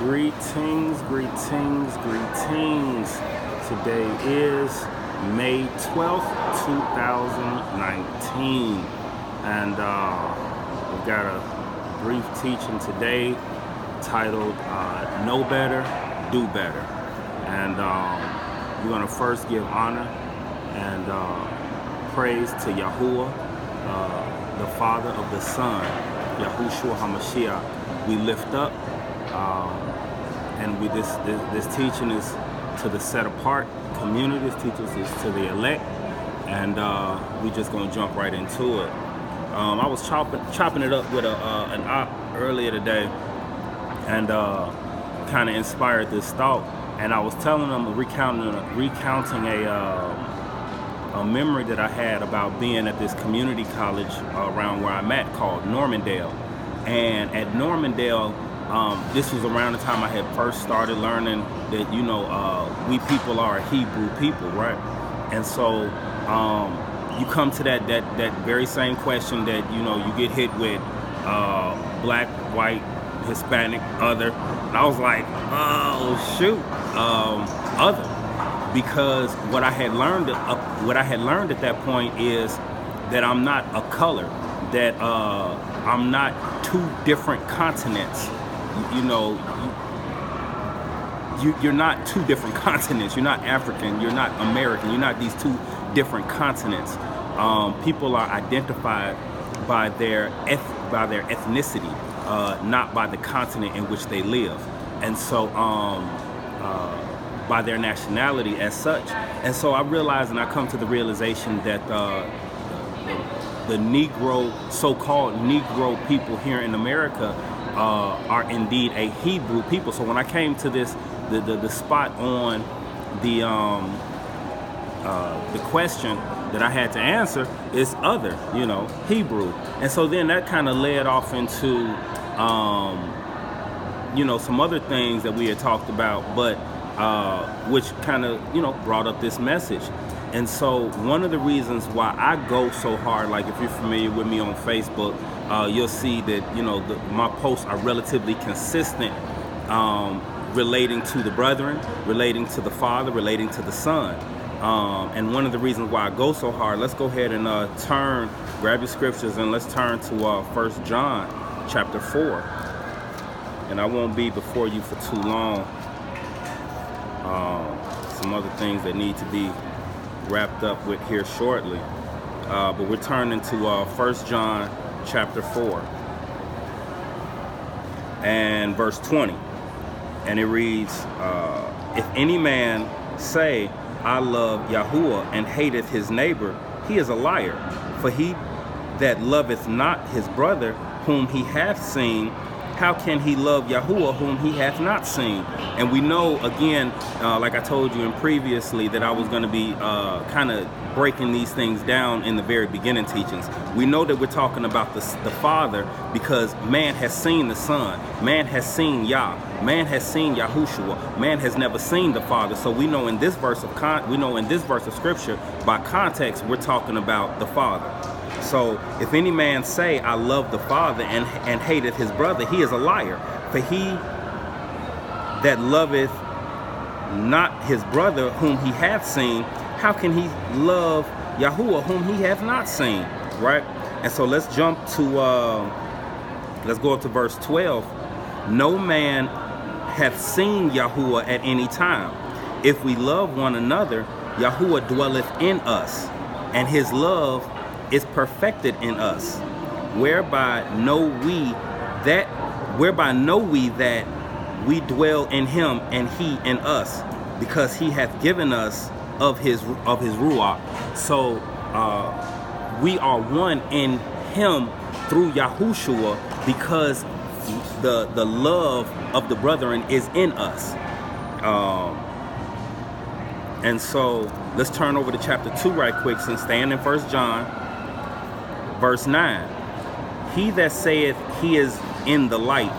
Greetings. Today is May 12th, 2019. And we've got a brief teaching today titled Know Better, Do Better. And we're going to first give honor and praise to Yahuwah, the Father of the Son, Yahuwshuwa Ha'Mashiyach. We lift up, and this teaching is to the set apart community. This teaching is to the elect, and we're just gonna jump right into it. I was chopping it up with an op earlier today, and kind of inspired this thought. And I was telling them, recounting a memory that I had about being at this community college around where I'm at called Normandale. And at Normandale, this was around the time I had first started learning that, we people are a Hebrew people, right? And so you come to that very same question that, you get hit with black, white, Hispanic, other. And I was like, oh, shoot, other. Because what I had learned at that point is that I'm not a color, that I'm not two different continents. You're not two different continents. You're not African. You're not American. You're not these two different continents. People are identified by their ethnicity, not by the continent in which they live, and so by their nationality as such. And so I realized, and I come to the realization that the Negro, so-called Negro people here in America are indeed a Hebrew people. So when I came to this, the spot on the question that I had to answer is other, Hebrew. And so then that kind of led off into, some other things that we had talked about, but which kind of, brought up this message. And so one of the reasons why I go so hard, like if you're familiar with me on Facebook, you'll see that, my posts are relatively consistent, relating to the brethren, relating to the Father, relating to the Son. And one of the reasons why I go so hard, let's go ahead and grab your scriptures, and let's turn to 1 John chapter 4. And I won't be before you for too long. Some other things that need to be wrapped up with here shortly. But we're turning to 1 John chapter 4 and verse 20. And it reads, if any man say, I love Yahuwah, and hateth his neighbor, he is a liar. For he that loveth not his brother whom he hath seen, how can he love Yahuwah whom he hath not seen? And we know, again, like I told you previously, that I was going to be kind of breaking these things down in the very beginning teachings. We know that we're talking about the Father because man has seen the Son. Man has seen Yah. Man has seen Yahushua. Man has never seen the Father. So we know in this verse of Scripture, by context, we're talking about the Father. So if any man say, I love the Father, and hateth his brother, he is a liar. For he that loveth not his brother whom he hath seen, how can he love Yahuwah whom he hath not seen? Right? And so let's jump to, let's go up to verse 12. No man hath seen Yahuwah at any time. If we love one another, Yahuwah dwelleth in us, and his love is perfected in us, whereby know we that we dwell in him and he in us, because he hath given us of his ruach. So we are one in him through Yahushua, because the love of the brethren is in us. And so let's turn over to chapter 2 right quick, since staying in 1 John. Verse 9, he that saith he is in the light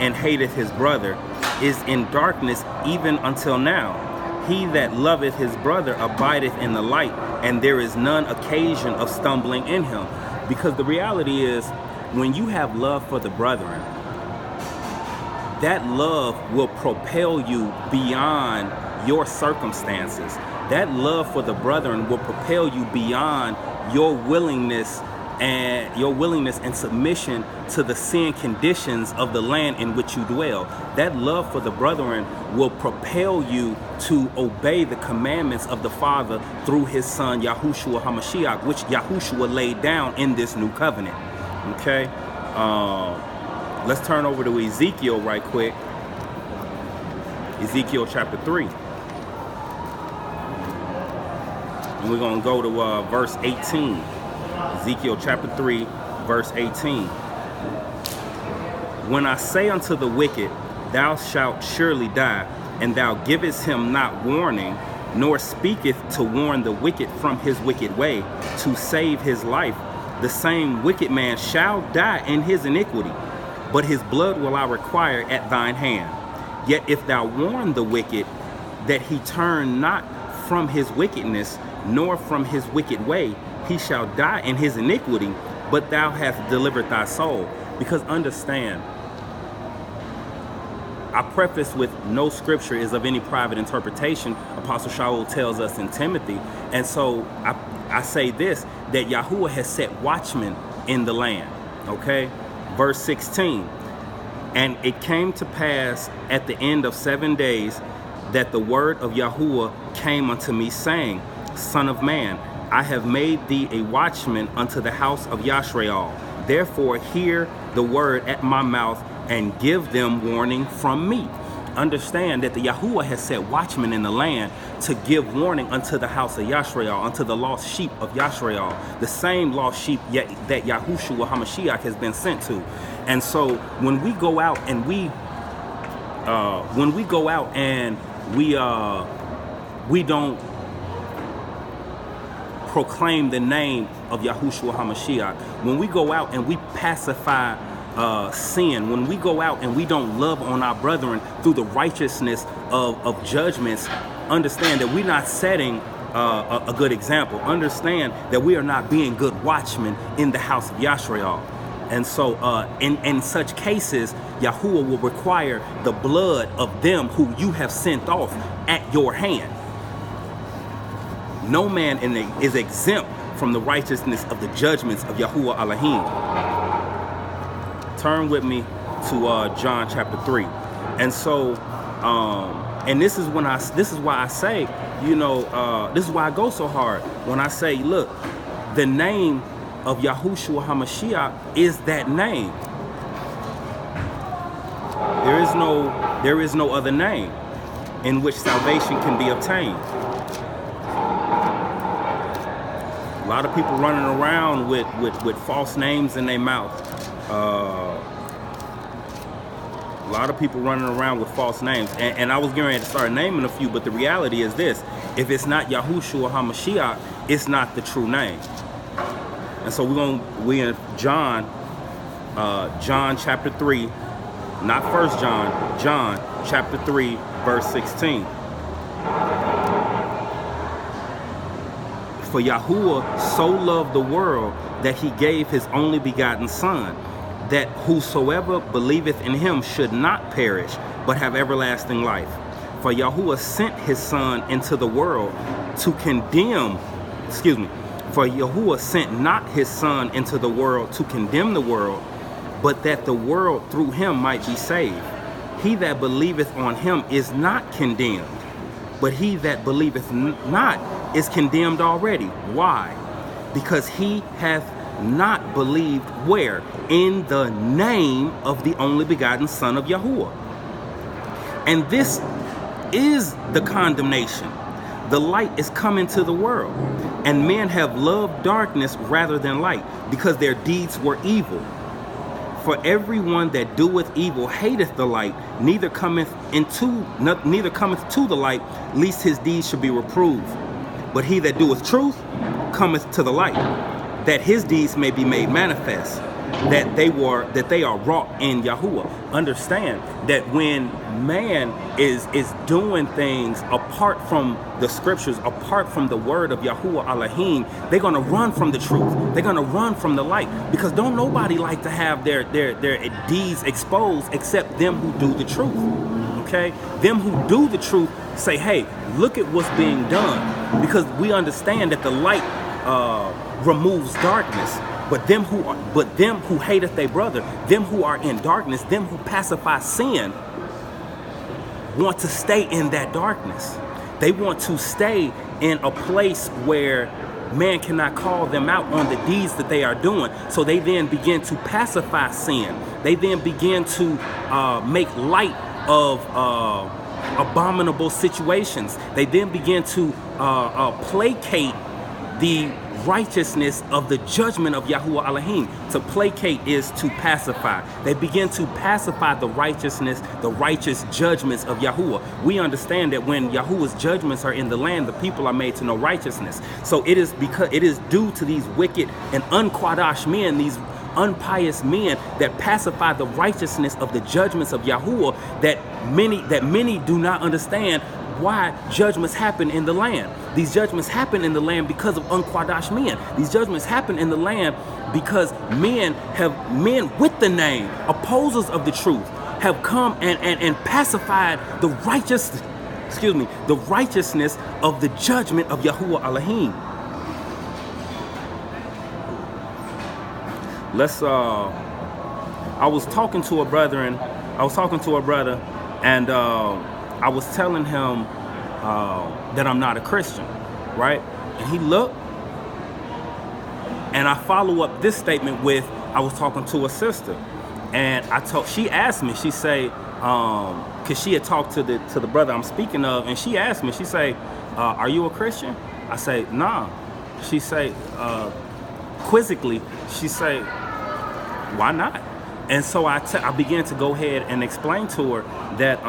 and hateth his brother is in darkness even until now. He that loveth his brother abideth in the light, and there is none occasion of stumbling in him. Because the reality is, when you have love for the brethren, that love will propel you beyond your circumstances. That love for the brethren will propel you beyond your willingness and submission to the sin conditions of the land in which you dwell. That love for the brethren will propel you to obey the commandments of the Father through his Son, Yahuwshuwa Ha'Mashiyach, which Yahushua laid down in this new covenant. Okay? Let's turn over to Ezekiel right quick. Ezekiel chapter 3. And we're going to go to verse 18. Ezekiel chapter 3, verse 18. When I say unto the wicked, thou shalt surely die, and thou givest him not warning, nor speaketh to warn the wicked from his wicked way, to save his life, the same wicked man shall die in his iniquity, but his blood will I require at thine hand. Yet if thou warn the wicked that he turn not from his wickedness, nor from his wicked way, he shall die in his iniquity, but thou hast delivered thy soul. Because understand, I preface with no scripture is of any private interpretation. Apostle Shaul tells us in Timothy. And so I say this, that Yahuwah has set watchmen in the land. Okay? Verse 16. And it came to pass at the end of 7 days that the word of Yahuwah came unto me, saying, Son of man, I have made thee a watchman unto the house of Yashrael. Therefore hear the word at my mouth and give them warning from me. Understand that the Yahuwah has set watchmen in the land to give warning unto the house of Yashrael, unto the lost sheep of Yashrael, the same lost sheep yet that Yahuwshuwa Ha'Mashiyach has been sent to. And so when we go out and we don't proclaim the name of Yahuwshuwa Ha'Mashiyach, when we go out and we pacify sin, when we go out and we don't love on our brethren through the righteousness of judgments, understand that we're not setting a good example. Understand that we are not being good watchmen in the house of Yashrael. And so in such cases, Yahuwah will require the blood of them who you have sent off at your hand. No man is exempt from the righteousness of the judgments of Yahuwah Elohim. Turn with me to John chapter 3. And so, and this is why I say, this is why I go so hard when I say, look, the name of Yahuwshuwa Ha'Mashiyach is that name. There is no other name in which salvation can be obtained. A lot of people running around with false names in their mouth. A lot of people running around with false names. And I was getting ready to start naming a few, but the reality is this. If it's not Yahuwshuwa Ha'Mashiyach, it's not the true name. And so we're in John chapter 3, not 1 John chapter 3, verse 16. For Yahuwah so loved the world that he gave his only begotten Son, that whosoever believeth in him should not perish, but have everlasting life. For Yahuwah sent his Son into the world to condemn, for Yahuwah sent not his Son into the world to condemn the world, but that the world through him might be saved. He that believeth on him is not condemned, but he that believeth not is condemned already. Why? Because he hath not believed where? In the name of the only begotten Son of Yahuwah. And this is the condemnation. The light is come into the world, and men have loved darkness rather than light, because their deeds were evil. For everyone that doeth evil hateth the light, neither cometh to the light, lest his deeds should be reproved. But he that doeth truth cometh to the light, that his deeds may be made manifest, that they are wrought in Yahuwah. Understand that when man is doing things apart from the scriptures, apart from the word of Yahuwah Elohim, they're gonna run from the truth. They're gonna run from the light, because don't nobody like to have their deeds exposed except them who do the truth. Okay, them who do the truth say, hey, look at what's being done, because we understand that the light removes darkness. But them who hateth their brother, them who are in darkness, them who pacify sin, want to stay in that darkness. They want to stay in a place where man cannot call them out on the deeds that they are doing. So they then begin to pacify sin. They then begin to make light of abominable situations. They then begin to placate the righteousness of the judgment of Yahuwah Elohim. To placate is to pacify. They begin to pacify the righteousness, the righteous judgments of Yahuwah. We understand that when Yahuwah's judgments are in the land, the people are made to know righteousness. So it is due to these wicked and unquadash men, these unpious men that pacify the righteousness of the judgments of Yahuwah, that many do not understand why judgments happen in the land. These judgments happen in the land because of unquadash men. These judgments happen in the land because men with the name, opposers of the truth, have come and pacified the righteousness of the judgment of Yahuwah Elohim. I was talking to a brother, and I was telling him that I'm not a Christian, right? And he looked, and I follow up this statement with, I was talking to a sister, and she asked me, she say, cause she had talked to the brother I'm speaking of, and she asked me, she say, are you a Christian? I say, nah. She say, quizzically, she say, why not? And so I began to go ahead and explain to her that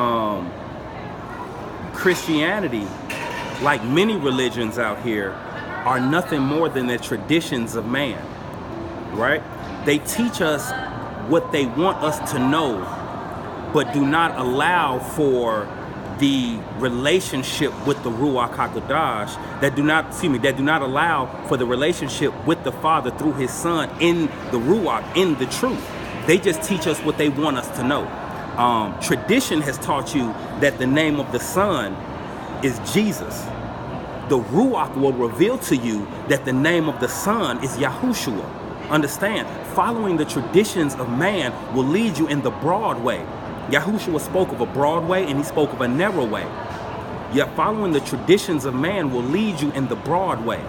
Christianity, like many religions out here, are nothing more than the traditions of man, right? They teach us what they want us to know, but do not allow for the relationship with the Ruach HaKodesh, that do not allow for the relationship with the Father through his Son in the Ruach, in the truth. They just teach us what they want us to know. Tradition has taught you that the name of the Son is Jesus. The Ruach will reveal to you that the name of the Son is Yahuwshua. Understand, following the traditions of man will lead you in the broad way. Yahuwshua spoke of a broad way and he spoke of a narrow way. Yet following the traditions of man will lead you in the broad way.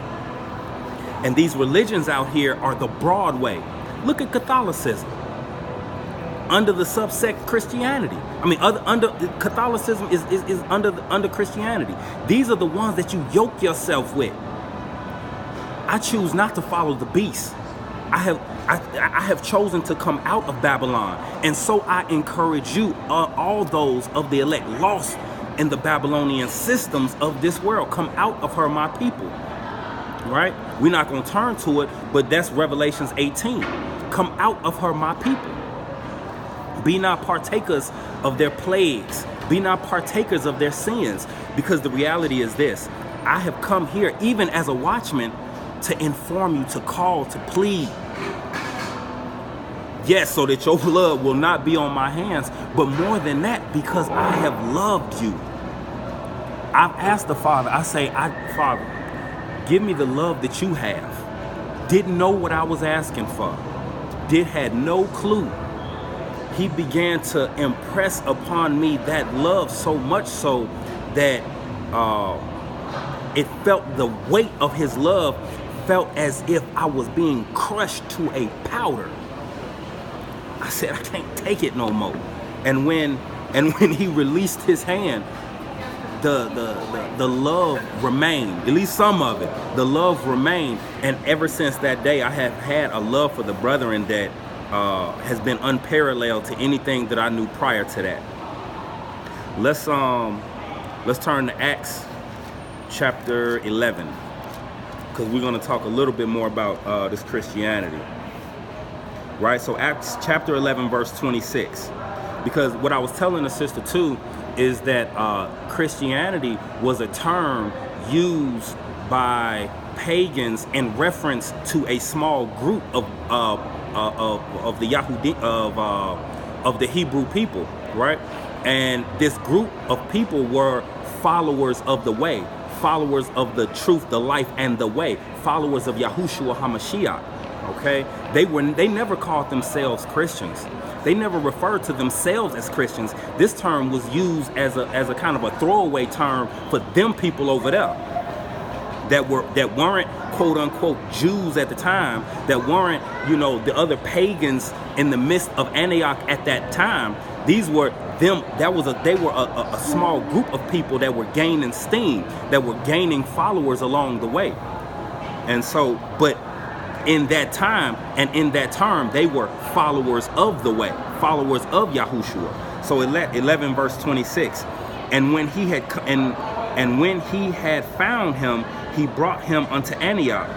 And these religions out here are the broad way. Look at Catholicism. Under the subsect Christianity. I mean, under Catholicism is under Christianity. These are the ones that you yoke yourself with. I choose not to follow the beast. I have chosen to come out of Babylon, and so I encourage you, all those of the elect lost in the Babylonian systems of this world, come out of her, my people. Right? We're not going to turn to it, but that's Revelations 18. Come out of her, my people. Be not partakers of their plagues. Be not partakers of their sins, because the reality is this: I have come here, even as a watchman, to inform you, to call, to plead. Yes, so that your blood will not be on my hands, but more than that, because I have loved you. I've asked the Father, I say, Father, give me the love that you have. Didn't know what I was asking for. Had no clue. He began to impress upon me that love, so much so that it felt, the weight of his love felt as if I was being crushed to a powder. I said, I can't take it no more. And when he released his hand, the love remained, at least some of it. The love remained, and ever since that day, I have had a love for the brethren that has been unparalleled to anything that I knew prior to that. Let's turn to Acts chapter 11, because we're going to talk a little bit more about this Christianity. right? So Acts chapter 11, verse 26. Because what I was telling the sister too is that Christianity was a term used by pagans in reference to a small group of the Yahudi of the Hebrew people, right? And this group of people were followers of the way, followers of the truth, the life, and the way, followers of Yahuwshuwa Ha'Mashiyach. Okay, they never called themselves Christians. They never referred to themselves as Christians. This term was used as a kind of a throwaway term for them people over there that weren't quote unquote Jews at the time, that weren't, you know, the other pagans in the midst of Antioch at that time. These were them. They were a small group of people that were gaining steam, that were gaining followers along the way. And so, but in that time and in that term, they were followers of the way, followers of Yahuwshua. So 11 verse 26, and when he had found him, he brought him unto Antioch.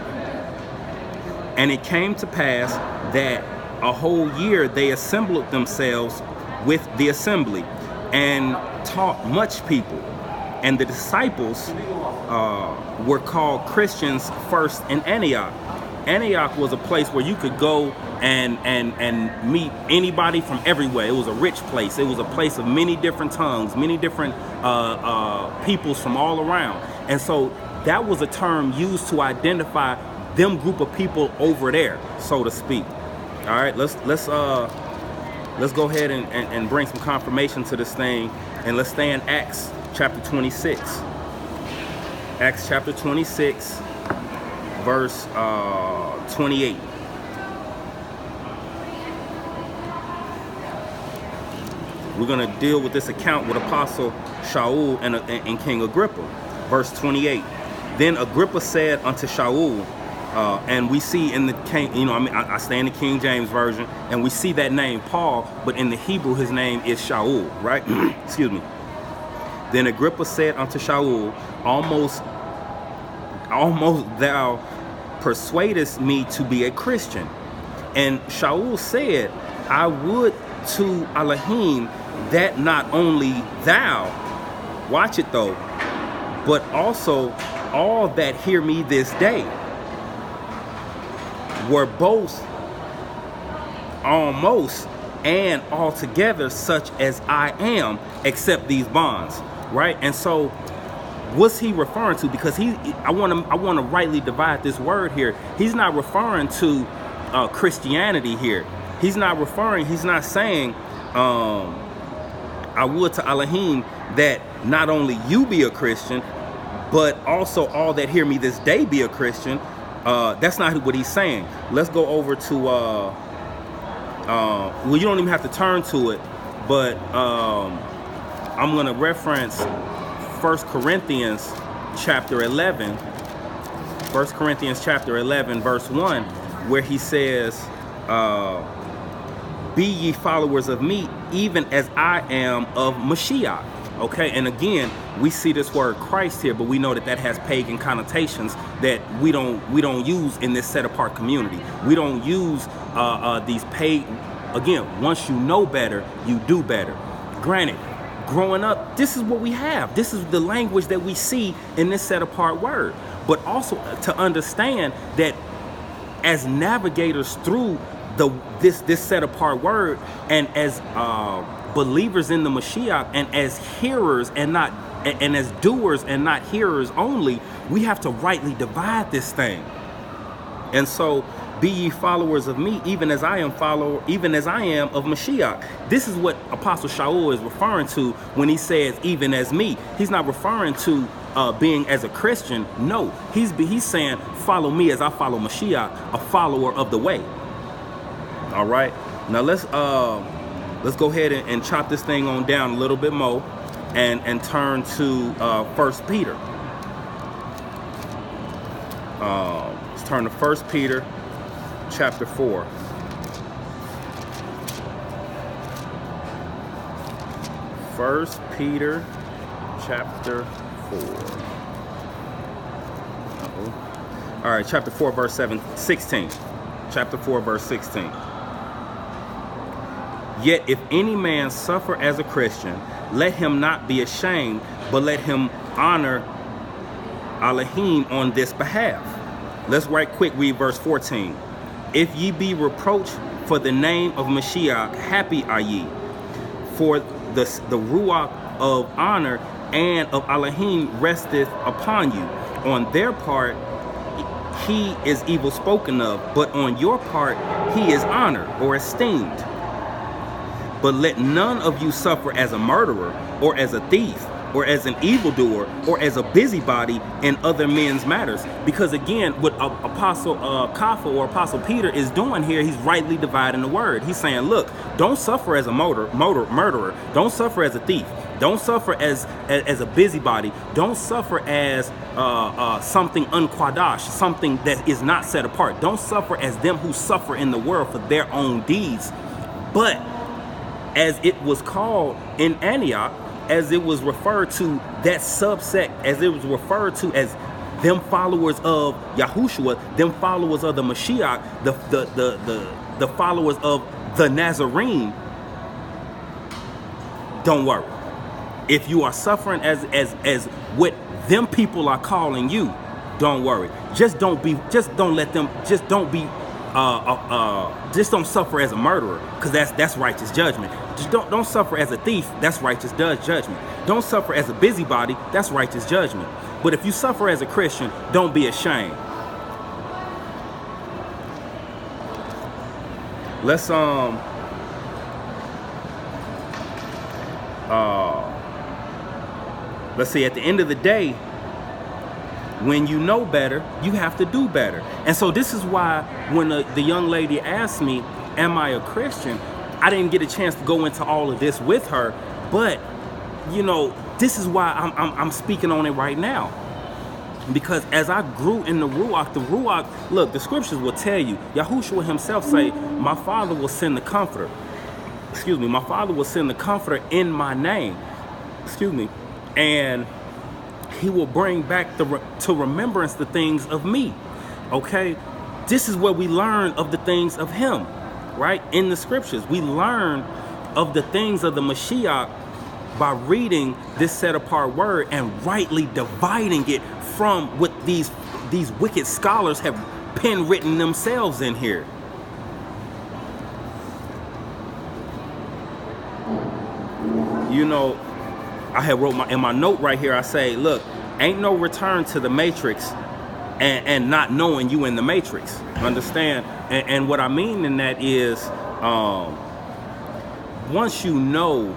And it came to pass that a whole year they assembled themselves with the assembly and taught much people. And the disciples were called Christians first in Antioch. Antioch was a place where you could go and meet anybody from everywhere. It was a rich place. It was a place of many different tongues, many different peoples from all around. And so that was a term used to identify them group of people over there, so to speak. All right, let's go ahead and bring some confirmation to this thing, and let's stay in Acts chapter 26. Acts chapter 26, verse 28. We're going to deal with this account with Apostle Shaul and King Agrippa. Verse 28. Then Agrippa said unto Shaul, and we see in the King, you know, I stay in the King James Version, and we see that name Paul, but in the Hebrew his name is Shaul, right? Excuse me. Then Agrippa said unto Shaul, almost thou persuadest me to be a Christian. And Shaul said, I would to Elohim that not only thou, watch it though, but also all that hear me this day were both almost and altogether such as I am, except these bonds, right? And so what's he referring to? Because I want to rightly divide this word here. He's not referring to Christianity here. He's not saying I would to Elohim that not only you be a Christian, but also all that hear me this day be a Christian. That's not what he's saying. Let's go over to well, you don't even have to turn to it, but I'm going to reference 1 Corinthians chapter 11. 1 Corinthians chapter 11 verse 1, where he says, be ye followers of me, even as I am of Mashiach. Okay, and again, we see this word Christ here, but we know that has pagan connotations that we don't use in this set apart community. We don't use these pagan. Again, once you know better, you do better. Granted, growing up, this is what we have. This is the language that we see in this set apart word. But also to understand that as navigators through this set apart word, and as believers in the Mashiach, and as hearers and as doers and not hearers only, we have to rightly divide this thing. And so, be ye followers of me, even as I am of Mashiach. This is what Apostle Shaul is referring to when he says, even as me. He's not referring to being as a Christian. No, he's saying, follow me as I follow Mashiach, a follower of the way. All right. Now let's go ahead and chop this thing on down a little bit more and turn to 1 Peter. Let's turn to 1 Peter chapter 4. 1 Peter chapter 4. All right, chapter 4 verse 16. Chapter 4 verse 16. Yet if any man suffer as a Christian, let him not be ashamed, but let him honor Elohim on this behalf. Let's right quick read verse 14. If ye be reproached for the name of Mashiach, happy are ye, for the ruach of honor and of Elohim resteth upon you. On their part he is evil spoken of, but on your part he is honored or esteemed. But let none of you suffer as a murderer, or as a thief, or as an evildoer, or as a busybody in other men's matters. Because again, what Apostle Kaffa or Apostle Peter is doing here, he's rightly dividing the word. He's saying, look, don't suffer as a murderer. Don't suffer as a thief. Don't suffer as a busybody. Don't suffer as something unquadash, something that is not set apart. Don't suffer as them who suffer in the world for their own deeds. But as it was called in Antioch, as it was referred to, that subsect, as it was referred to as them followers of Yahushua, them followers of the Mashiach, the followers of the Nazarene, don't worry. If you are suffering as what them people are calling you, don't worry. Just don't suffer as a murderer, because that's righteous judgment. Just don't suffer as a thief, that's righteous judgment. Don't suffer as a busybody, that's righteous judgment. But if you suffer as a Christian, don't be ashamed. Let's see, at the end of the day, when you know better, you have to do better. And so this is why when the young lady asked me, am I a Christian? I didn't get a chance to go into all of this with her, but you know, this is why I'm speaking on it right now. Because as I grew in the Ruach, look, the scriptures will tell you, Yahushua himself say, my Father will send the Comforter. My Father will send the Comforter in my name. And he will bring back to remembrance the things of me. Okay? This is where we learn of the things of him, right? In the scriptures, we learn of the things of the Mashiach by reading this set apart word and rightly dividing it from what these wicked scholars have pen written themselves in here. You know, I had wrote in my note right here, I say, look, ain't no return to the matrix and not knowing you in the matrix. Understand? And what I mean in that is, once you know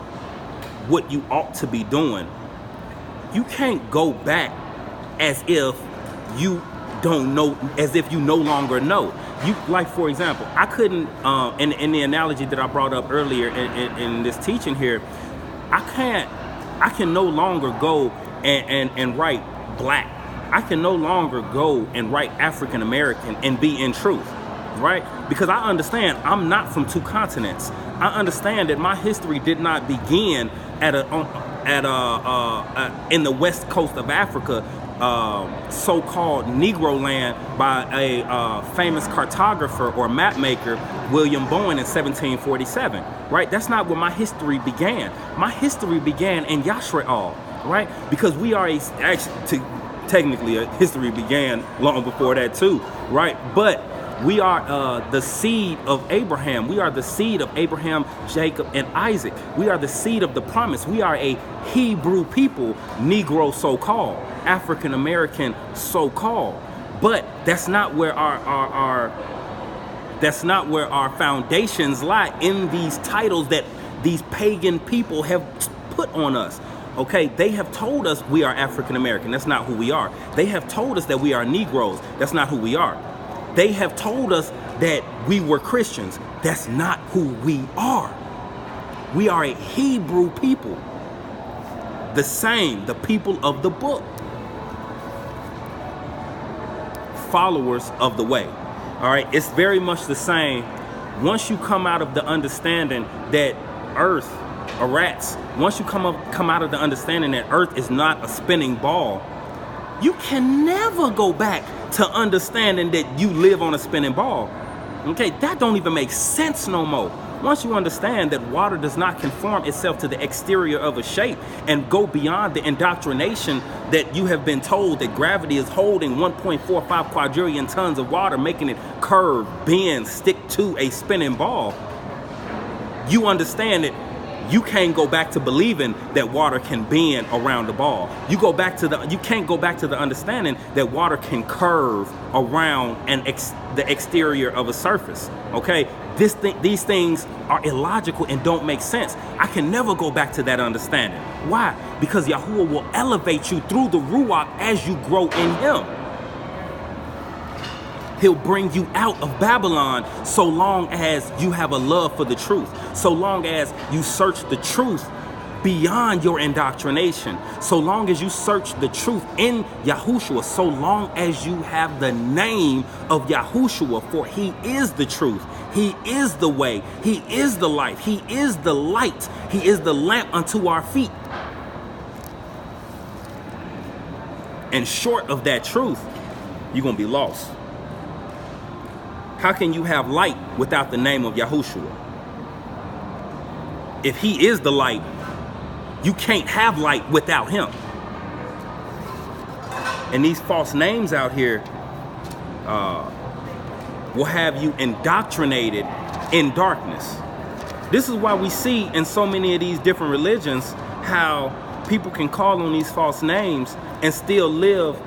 what you ought to be doing, you can't go back as if you don't know, as if you no longer know. You, like, for example, I couldn't, in the analogy that I brought up earlier in this teaching here, I can no longer go and write black. I can no longer go and write African American and be in truth, right? Because I understand I'm not from two continents. I understand that my history did not begin in the west coast of Africa, so-called Negro land, by a famous cartographer or map maker, William Bowen, in 1747, right? That's not where my history began. My history began in Yashre'al, right? Because we are technically history began long before that too, right? But we are the seed of Abraham. We are the seed of Abraham, Jacob, and Isaac. We are the seed of the promise. We are a Hebrew people, Negro so-called, African American so-called. But that's not where our foundations lie, in these titles that these pagan people have put on us. Okay, they have told us we are African American. That's not who we are. They have told us that we are Negroes. That's not who we are. They have told us that we were Christians. That's not who we are. We are a Hebrew people. The same, the people of the book. Followers of the way. All right, it's very much the same. Once you come out of the understanding that earth, or rats, once you come out of the understanding that earth is not a spinning ball, you can never go back to understanding that you live on a spinning ball. Okay, that don't even make sense no more. once you understand that water does not conform itself to the exterior of a shape and go beyond the indoctrination that you have been told that gravity is holding 1.45 quadrillion tons of water, making it curve, bend, stick to a spinning ball, you understand that you can't go back to believing that water can bend around the ball. You can't go back to the understanding that water can curve around the exterior of a surface. Okay, these things are illogical and don't make sense. I can never go back to that understanding. Why? Because Yahuwah will elevate you through the Ruach as you grow in Him. He'll bring you out of Babylon so long as you have a love for the truth, so long as you search the truth beyond your indoctrination, so long as you search the truth in Yahushua, so long as you have the name of Yahushua, for He is the truth, He is the way, He is the life, He is the light, He is the lamp unto our feet. And short of that truth, you're going to be lost. How can you have light without the name of Yahushua? If He is the light, you can't have light without Him. And these false names out here will have you indoctrinated in darkness. This is why we see in so many of these different religions how people can call on these false names and still live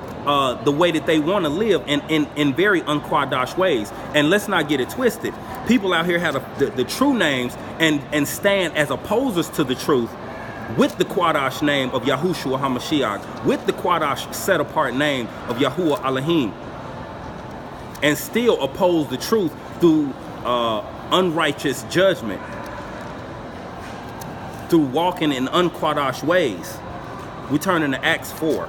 the way that they want to live in very unquadash ways. And let's not get it twisted. People out here have the true names and stand as opposers to the truth with the quadash name of Yahuwshuwa Ha'Mashiyach, with the quadash set apart name of Yahuwah Elohim, and still oppose the truth through unrighteous judgment, through walking in unquadash ways. We turn into Acts 4.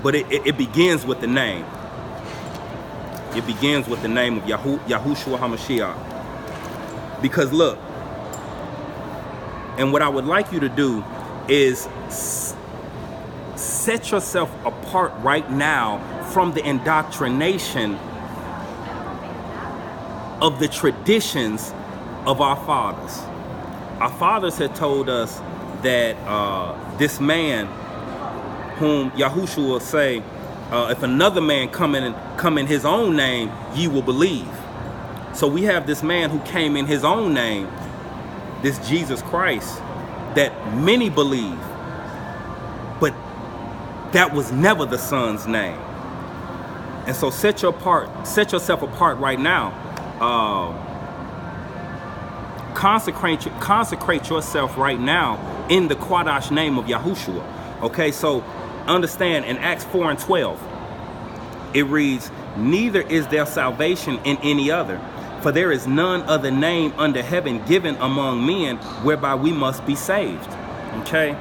But it begins with the name. It begins with the name of Yahuwshuwa Ha'Mashiyach. Because look, and what I would like you to do is set yourself apart right now from the indoctrination of the traditions of our fathers. Our fathers had told us that this man whom Yahushua will say, if another man come in his own name, ye will believe. So we have this man who came in his own name, this Jesus Christ, that many believe, but that was never the Son's name. And so set yourself apart right now. Consecrate yourself right now in the Quadash name of Yahushua. Okay, so understand in Acts 4 and 12, it reads, neither is there salvation in any other, for there is none other name under heaven given among men whereby we must be saved. Okay,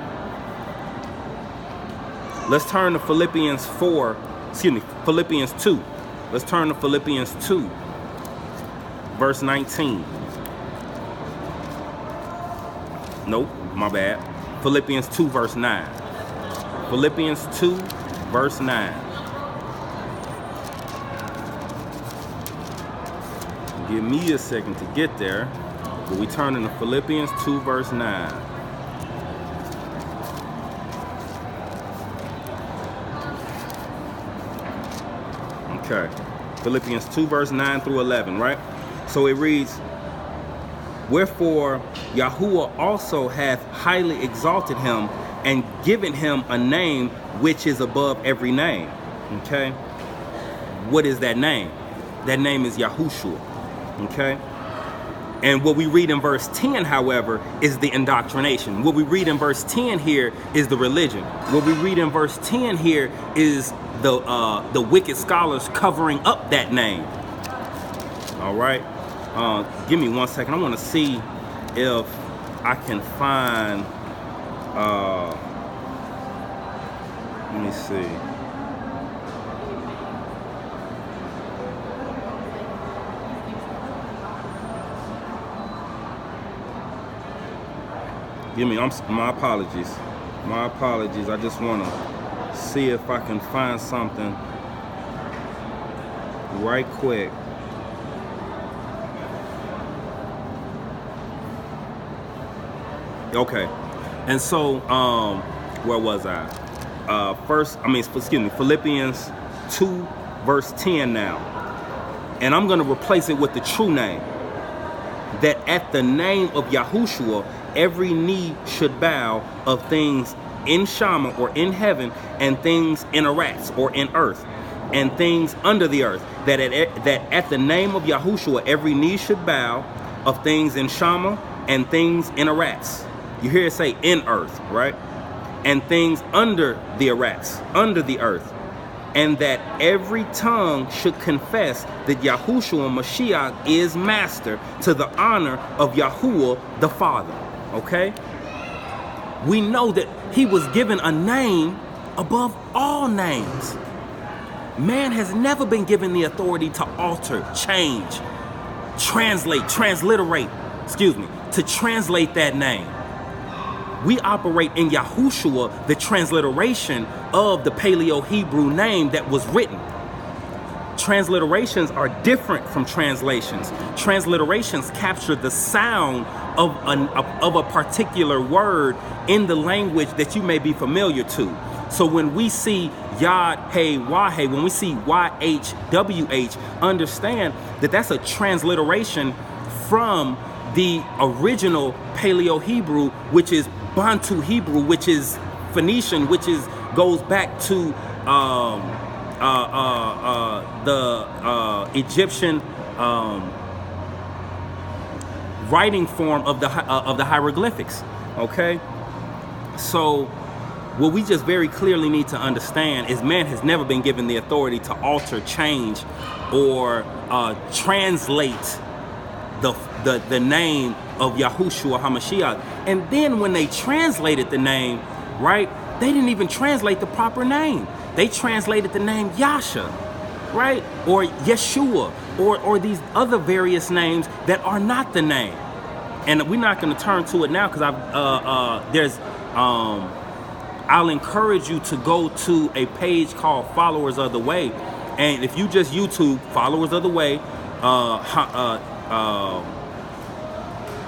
let's turn to Philippians 2. Let's turn to Philippians 2, verse 19. Nope, my bad. Philippians 2, verse 9. Philippians 2, verse 9. Give me a second to get there. But we turn into Philippians 2, verse 9. Okay. Philippians 2, verse 9 through 11, right? So it reads, wherefore Yahuwah also hath highly exalted him and given him a name which is above every name. Okay? What is that name? That name is Yahushua. Okay? And what we read in verse 10, however, is the indoctrination. What we read in verse 10 here is the religion. What we read in verse 10 here is the wicked scholars covering up that name. All right? Give me 1 second. I want to see if I can find... let me see. My apologies. My apologies. I just want to see if I can find something right quick. Okay. And so, where was I? Philippians 2, verse 10 now. And I'm going to replace it with the true name. That at the name of Yahuwshua, every knee should bow of things in Shama or in heaven, and things in Arats or in earth, and things under the earth. That at the name of Yahuwshua, every knee should bow of things in Shama and things in Arats. You hear it say in earth, right? And things under the Arats, under the earth. And that every tongue should confess that Yahuwshuwa Ha'Mashiyach is master, to the honor of Yahuwah the Father. Okay? We know that he was given a name above all names. Man has never been given the authority to alter, change, to translate that name. We operate in Yahuwshua, the transliteration of the Paleo-Hebrew name that was written. Transliterations are different from translations. Transliterations capture the sound of a particular word in the language that you may be familiar to. So when we see Yod, Hey, Wahe, when we see YHWH, understand that that's a transliteration from the original Paleo-Hebrew, which is Bantu Hebrew, which is Phoenician, which goes back to the Egyptian writing form of the hieroglyphics. Okay, so what we just very clearly need to understand is man has never been given the authority to alter, change, or translate the name of Yahuwshuwa Ha'Mashiyach. And then when they translated the name, right, they didn't even translate the proper name. They translated the name Yasha, right, or Yeshua, or these other various names that are not the name. And we're not going to turn to it now because I'll encourage you to go to a page called Followers of the Way. And if you just YouTube Followers of the Way,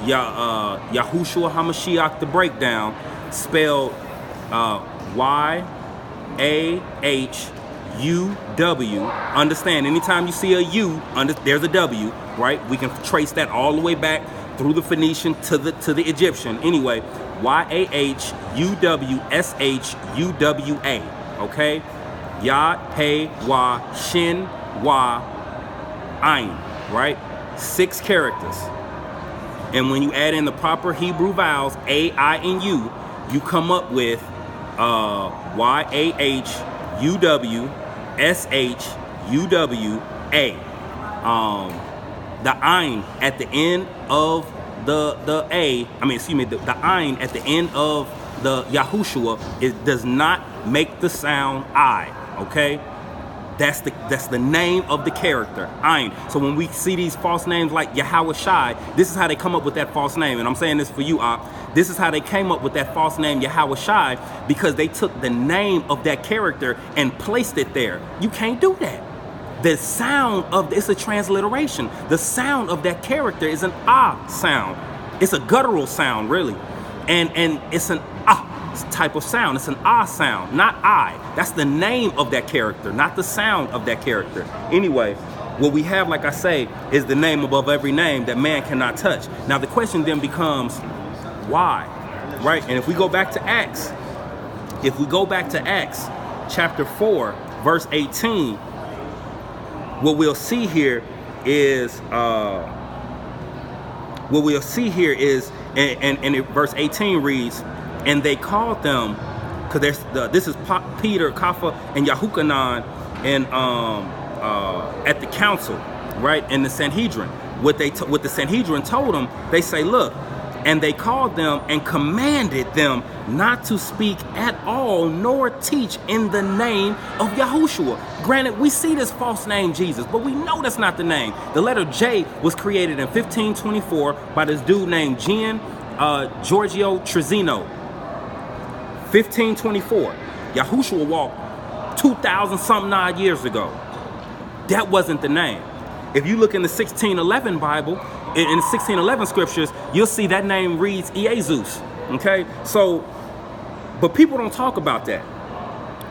Yahuwshuwa Ha'Mashiyach, the breakdown, spelled Y-A-H-U-W. Understand, anytime you see a U, there's a W, right? We can trace that all the way back through the Phoenician to the Egyptian. Anyway, Y-A-H-U-W-S-H-U-W-A. Okay? Yod, He, Wa, Shin, Wa, Ayin. Right? 6 characters. And when you add in the proper Hebrew vowels, A, I, and U, you come up with Y-A-H-U-W-S-H-U-W-A. The Ayin at the end of the Ayin at the end of the Yahuwshua, it does not make the sound I. Okay? That's the name of the character, Ayin. So when we see these false names like Yahuwshai, this is how they come up with that false name. And I'm saying this for you, this is how they came up with that false name Yahuwshai, because they took the name of that character and placed it there. You can't do that. The sound of it's a transliteration. The sound of that character is an sound. It's a guttural sound, really, and it's an type of sound. It's an sound, not I. That's the name of that character, not the sound of that character. Anyway, what we have, like I say, is the name above every name that man cannot touch. Now the question then becomes, why? Right? And if we go back to Acts, chapter 4, verse 18, what we'll see here is and verse 18 reads, and they called them, because this is Peter, Kapha, and Yahuchanan, and at the council, right, in the Sanhedrin. What the Sanhedrin told them, they say, look, and they called them and commanded them not to speak at all, nor teach in the name of Yahuwshua. Granted, we see this false name Jesus, but we know that's not the name. The letter J was created in 1524 by this dude named Gian Giorgio Trezino. 1524. Yahuwshua walked 2,000 something odd years ago. That wasn't the name. If you look in the 1611 Bible, in the 1611 scriptures, you'll see that name reads Jesus. Okay, so, but people don't talk about that.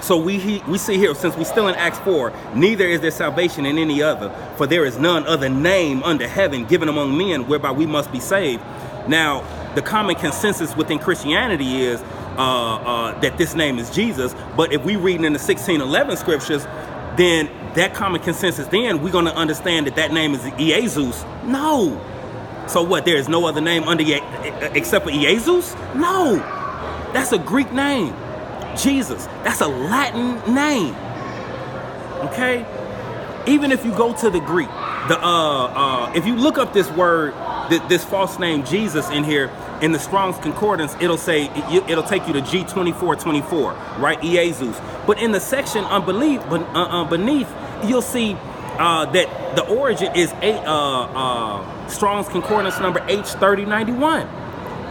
So we see here, since we still in Acts 4, neither is there salvation in any other, for there is none other name under heaven given among men whereby we must be saved. Now, the common consensus within Christianity is that this name is Jesus. But if we read in the 16:11 scriptures, then that common consensus, then we're going to understand that that name is Jesus. No. So what? There is no other name under except for Jesus? No. That's a Greek name. Jesus. That's a Latin name. Okay? Even if you go to the Greek, if you look up this word, this false name Jesus in here, in the Strong's Concordance, it'll take you to G2424, right? Jesus. But in the section beneath, you'll see that the origin is Strong's Concordance number H3091.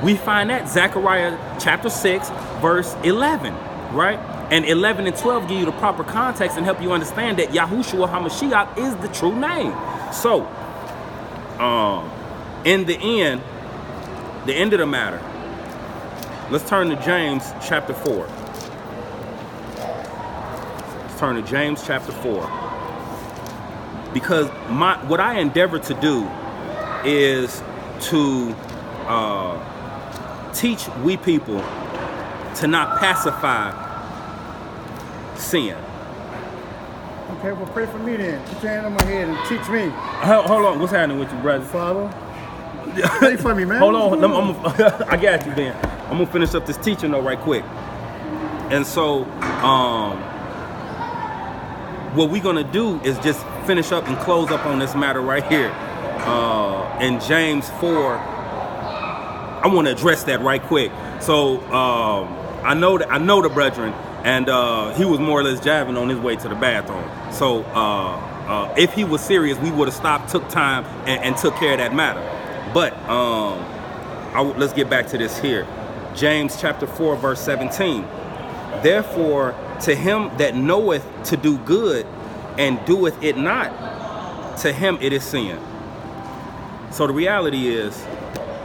We find that Zechariah chapter 6, verse 11, right? And 11 and 12 give you the proper context and help you understand that Yahuwshuwa Ha'Mashiyach is the true name. So, in the end of the matter, let's turn to James chapter 4. Let's turn to James chapter 4. Because what I endeavor to do is to teach we people to not pacify sin. Okay, well, pray for me then. Put your hand on my head and teach me. Hold on, what's happening with you, brother? Father, pray for me, man. Hold on, I got you, then. I'm gonna finish up this teaching though, right quick. And so, what we're gonna do is just finish up and close up on this matter right here. In James 4, I want to address that right quick. So, I know the brethren. And he was more or less jabbing on his way to the bathroom. So if he was serious, we would have stopped, took time, and took care of that matter. But let's get back to this here. James chapter 4, verse 17. Therefore, to him that knoweth to do good and doeth it not, to him it is sin. So the reality is,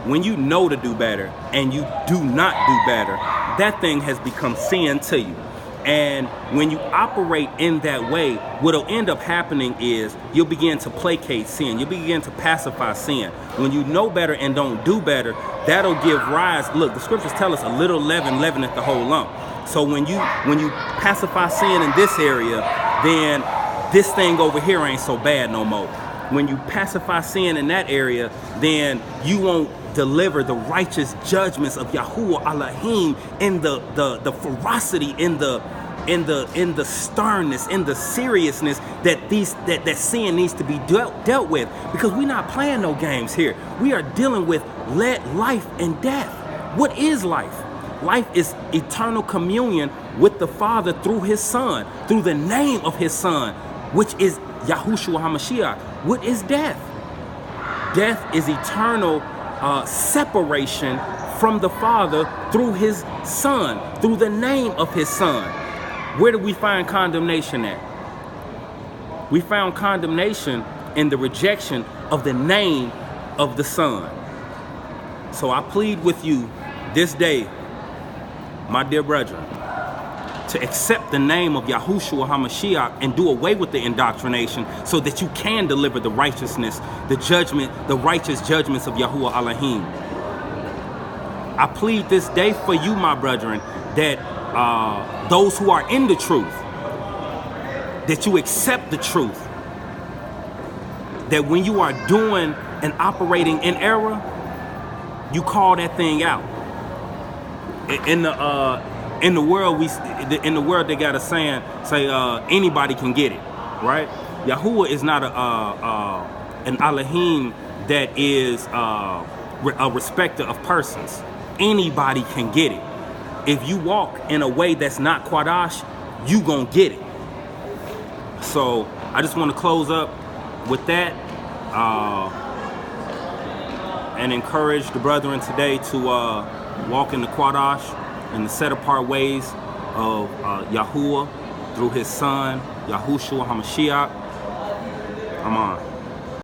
when you know to do better and you do not do better, that thing has become sin to you. And when you operate in that way, what'll end up happening is you'll begin to placate sin. You'll begin to pacify sin. When you know better and don't do better, that'll give rise. Look, the scriptures tell us a little leaven leaveneth the whole lump. So when you pacify sin in this area, then this thing over here ain't so bad no more. When you pacify sin in that area, then you won't deliver the righteous judgments of Yahuwah Elohim in the ferocity, in the sternness, in the seriousness that sin needs to be dealt with. Because we're not playing no games here. We are dealing with life and death. What is life? Life is eternal communion with the Father through His Son, through the name of His Son, which is Yahuwshuwa Ha'Mashiyach. What is death? Death is eternal separation from the Father through His Son, through the name of His Son. Where do we find condemnation at? We found condemnation in the rejection of the name of the Son. So I plead with you this day, my dear brethren, to accept the name of Yahuwshuwa Ha'Mashiyach and do away with the indoctrination so that you can deliver the righteousness, the judgment, the righteous judgments of Yahuwah Elohim. I plead this day for you, my brethren, that those who are in the truth, that you accept the truth, that when you are doing and operating in error, you call that thing out. In the world, they got a saying, anybody can get it, right? Yahuwah is not an Elohim that is a respecter of persons. Anybody can get it. If you walk in a way that's not Quadash, you gonna get it. So I just want to close up with that and encourage the brethren today to walk in the Quadash and the set apart ways of Yahuwah through His Son, Yahuwshuwa Ha'Mashiyach. Amen.